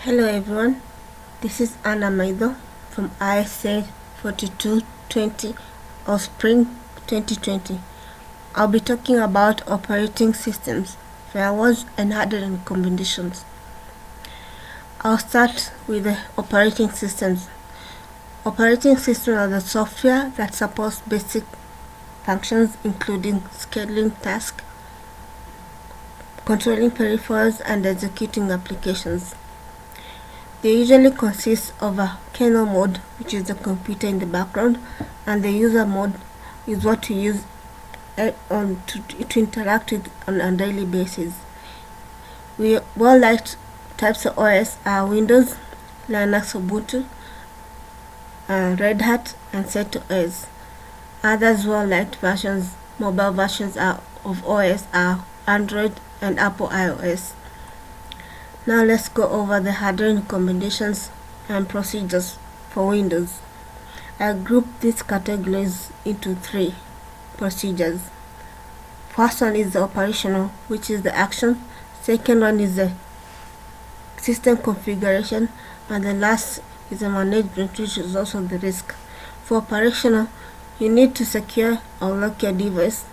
Hello everyone, this is Amaitho from ISA 4220 of Spring 2020. I'll be talking about operating systems, firewalls and hardening combinations. I'll start with the operating systems. Operating systems are the software that supports basic functions including scheduling tasks, controlling peripherals and executing applications. They usually consist of a kernel mode, which is the computer in the background, and the user mode is what you use to interact with on a daily basis. Well-liked types of OS are Windows, Linux, Ubuntu, Red Hat, and CentOS. Others well-liked versions, mobile versions of OS are Android and Apple iOS. Now let's go over the hardening combinations and procedures for Windows. I grouped these categories into 3 procedures. First one is the operational, which is the action. Second one is the system configuration, and the last is the management, which is also the risk. For operational, you need to secure or lock your device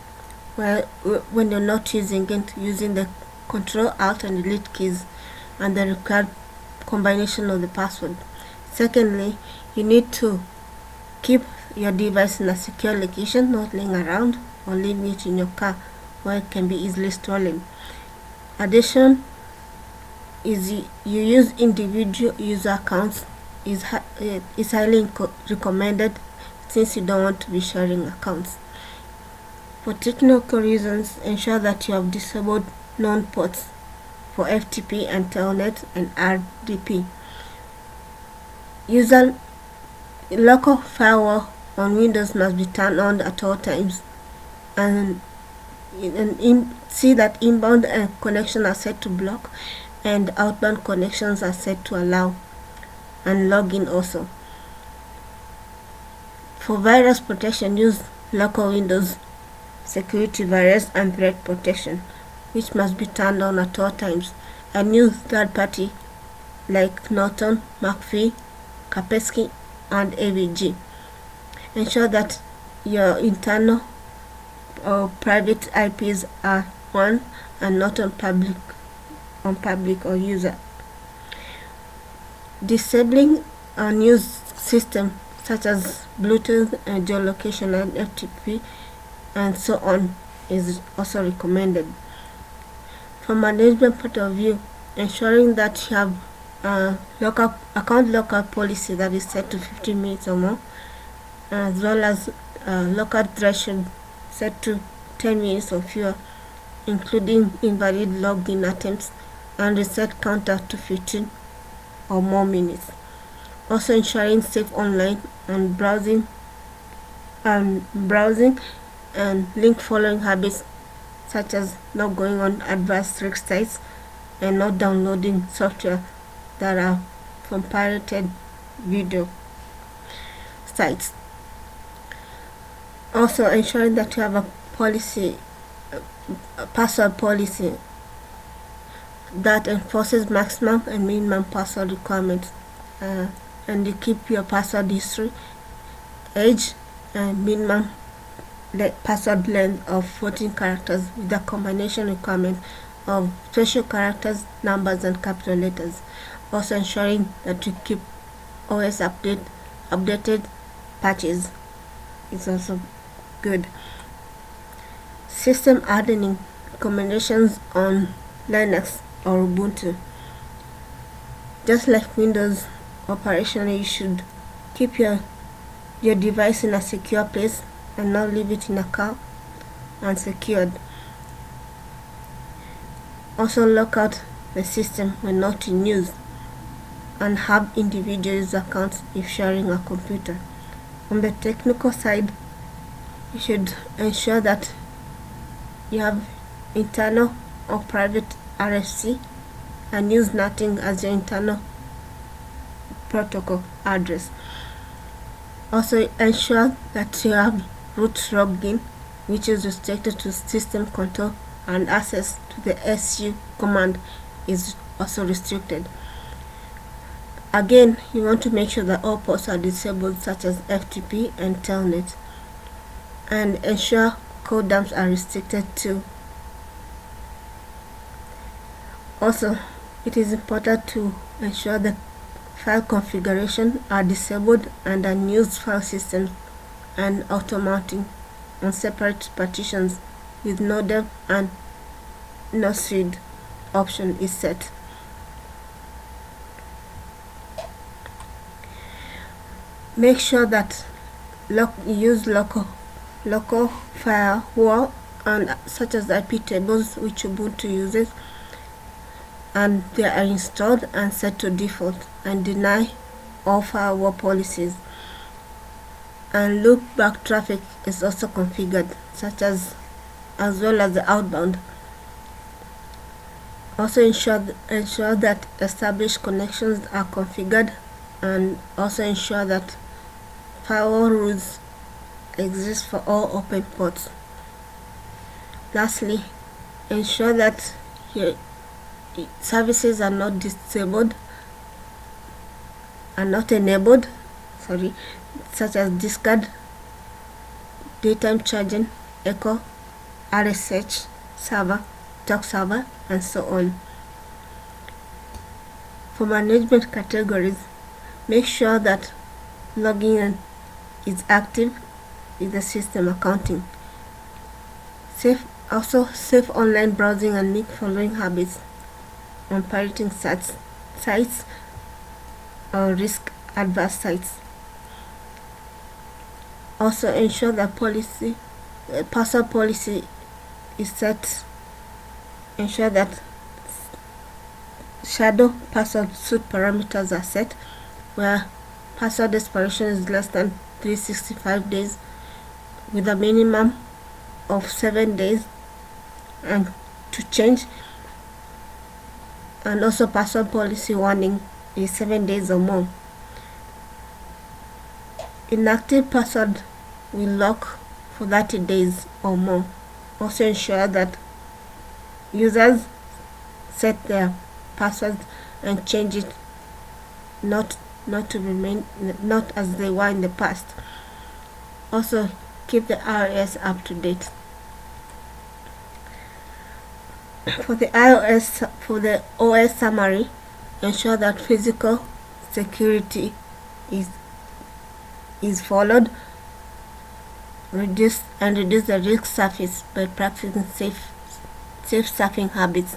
when you're not using it, using the Control Alt and Delete keys and the required combination of the password. Secondly, you need to keep your device in a secure location, not laying around or leaving it in your car where it can be easily stolen. Addition is you use individual user accounts is highly recommended since you don't want to be sharing accounts. For technical reasons, ensure that you have disabled known ports for FTP and Telnet and RDP. User local firewall on Windows must be turned on at all times, and see that inbound connections are set to block and outbound connections are set to allow, and login also. For virus protection, use local Windows security virus and threat protection, which must be turned on at all times, and use third party like Norton, McAfee, Kaspersky, and AVG. Ensure that your internal or private IPs are on and not on public or user. Disabling unused systems such as Bluetooth and geolocation and FTP and so on is also recommended. From management point of view, ensuring that you have a account lockout policy that is set to 15 minutes or more, as well as lockout threshold set to 10 minutes or fewer, including invalid login attempts, and reset counter to 15 or more minutes. Also ensuring safe online and browsing and link following habits, such as not going on advanced risk sites and not downloading software that are from pirated video sites. Also ensuring that you have a password policy that enforces maximum and minimum password requirements, and you keep your password history, age, and minimum password length of 14 characters with a combination requirement of special characters, numbers, and capital letters. Also ensuring that you keep OS updated patches is also good. System hardening combinations on Linux or Ubuntu. Just like Windows, operationally you should keep your device in a secure place and not leave it in a car unsecured. Also lock out the system when not in use, and have individual user accounts if sharing a computer. On the technical side, you should ensure that you have internal or private RFC and use nothing as your internal protocol address. Also ensure that you have root login, which is restricted to system control, and access to the SU command is also restricted. Again, you want to make sure that all ports are disabled, such as FTP and Telnet, and ensure code dumps are restricted too. Also, it is important to ensure that file configuration are disabled and unused file systems and automounting on separate partitions with no dev and no seed option is set. Make sure that use local firewall and such as IP tables which Ubuntu uses, and they are installed and set to default, and deny all firewall policies. And loopback traffic is also configured, such as well as the outbound. Also ensure that established connections are configured, and also ensure that firewall rules exist for all open ports. Lastly, ensure that your services are not disabled and not enabled, such as discard, daytime charging, echo, RSH server, talk server, and so on. For management categories, make sure that logging is active with the system accounting. Safe online browsing and link following habits on pirating sites or risk adverse sites. Also ensure that password policy is set. Ensure that shadow password suite parameters are set, where password expiration is less than 365 days with a minimum of 7 days and to change, and also password policy warning is 7 days or more. Inactive password will lock for 30 days or more. Also ensure that users set their passwords and change it not as they were in the past. Also keep the iOS up to date. For the OS summary, ensure that physical security is followed. Reduce the risk surface by practicing safe surfing habits.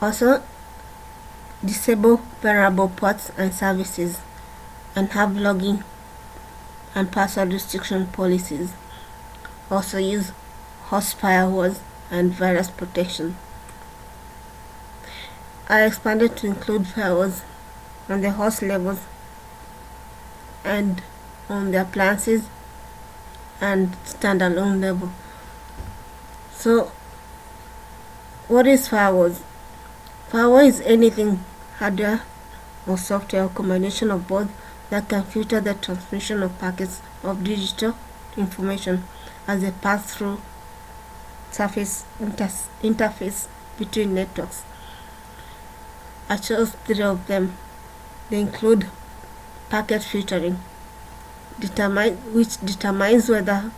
Also, disable vulnerable ports and services, and have login and password restriction policies. Also use host firewalls and virus protection. I expanded to include firewalls on the host levels and on the appliances and standalone level. So, what is firewalls? Firewall is anything, hardware or software, or combination of both, that can filter the transmission of packets of digital information as they pass through surface interface between networks. I chose 3 of them. They include packet filtering, which determines whether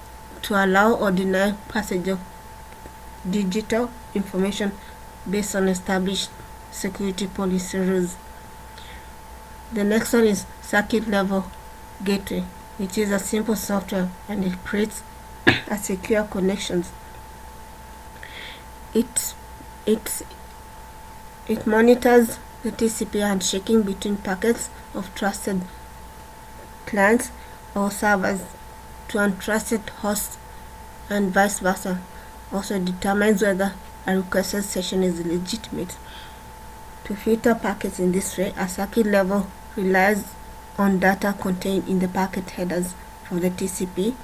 to allow or deny passage of digital information based on established security policy rules. The next one is circuit level gateway, which is a simple software and it creates a secure connections. It monitors the TCP handshaking between packets of trusted clients or servers to untrusted hosts and vice versa. Also determines whether a requested session is legitimate. To filter packets in this way, a circuit level relies on data contained in the packet headers for the TCP,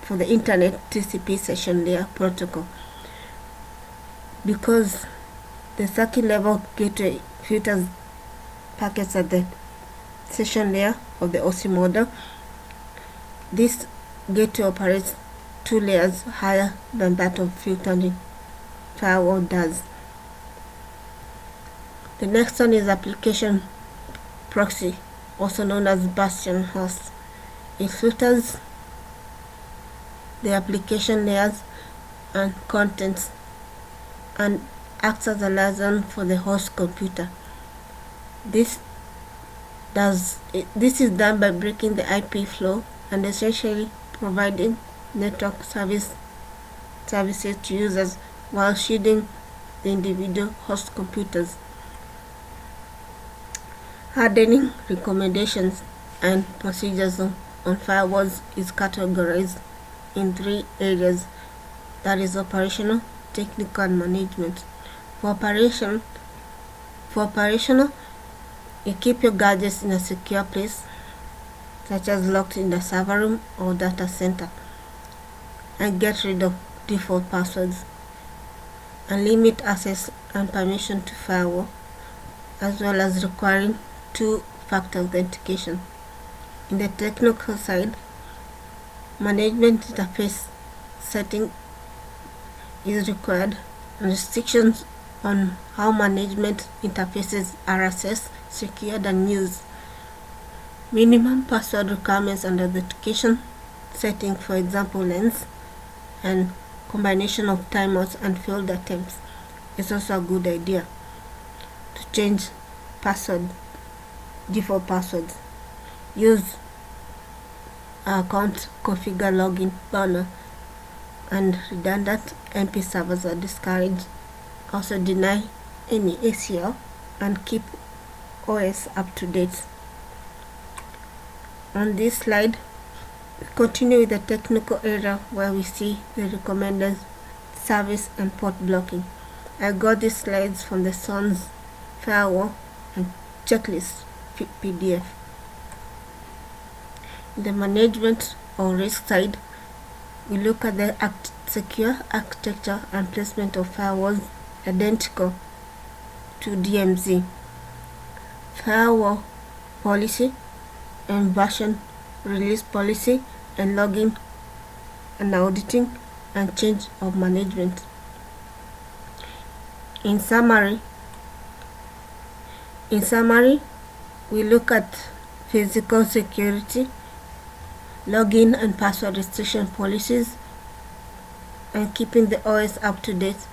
for the Internet TCP session layer protocol. Because the circuit level gateway filters packets at the session layer of the OC model, this gateway operates 2 layers higher than that of filtering firewall does. The next one is application proxy, also known as bastion host. It filters the application layers and contents and acts as a liaison for the host computer. This is done by breaking the IP flow and essentially providing network services to users while shielding the individual host computers. Hardening recommendations and procedures on firewalls is categorized in 3 areas, that is operational, technical, and management. For operational, you keep your gadgets in a secure place, such as locked in the server room or data center, and get rid of default passwords, and limit access and permission to firewall, as well as requiring 2-factor authentication. In the technical side, management interface setting is required, and restrictions on how management interfaces are accessed, secured, and used. Minimum password requirements and authentication setting, for example length and combination of timeouts and failed attempts, is also a good idea. To change default passwords, use account configure login banner, and redundant MP servers are discouraged. Also deny any ACL and keep OS up to date. On this slide, we continue with the technical area where we see the recommended service and port blocking. I got these slides from the Sons Firewall and Checklist PDF. In the management or risk side, we look at the secure architecture and placement of firewalls identical to DMZ, firewall policy and version release policy, and logging and auditing and change of management. In summary, we look at physical security, login and password restriction policies, and keeping the OS up to date,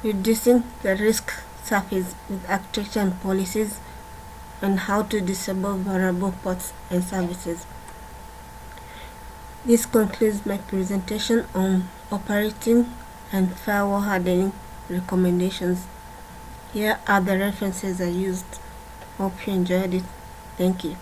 reducing the risk surface with architecture and policies, and how to disable vulnerable ports and services. This concludes my presentation on operating and firewall hardening recommendations. Here are the references I used. Hope you enjoyed it. Thank you.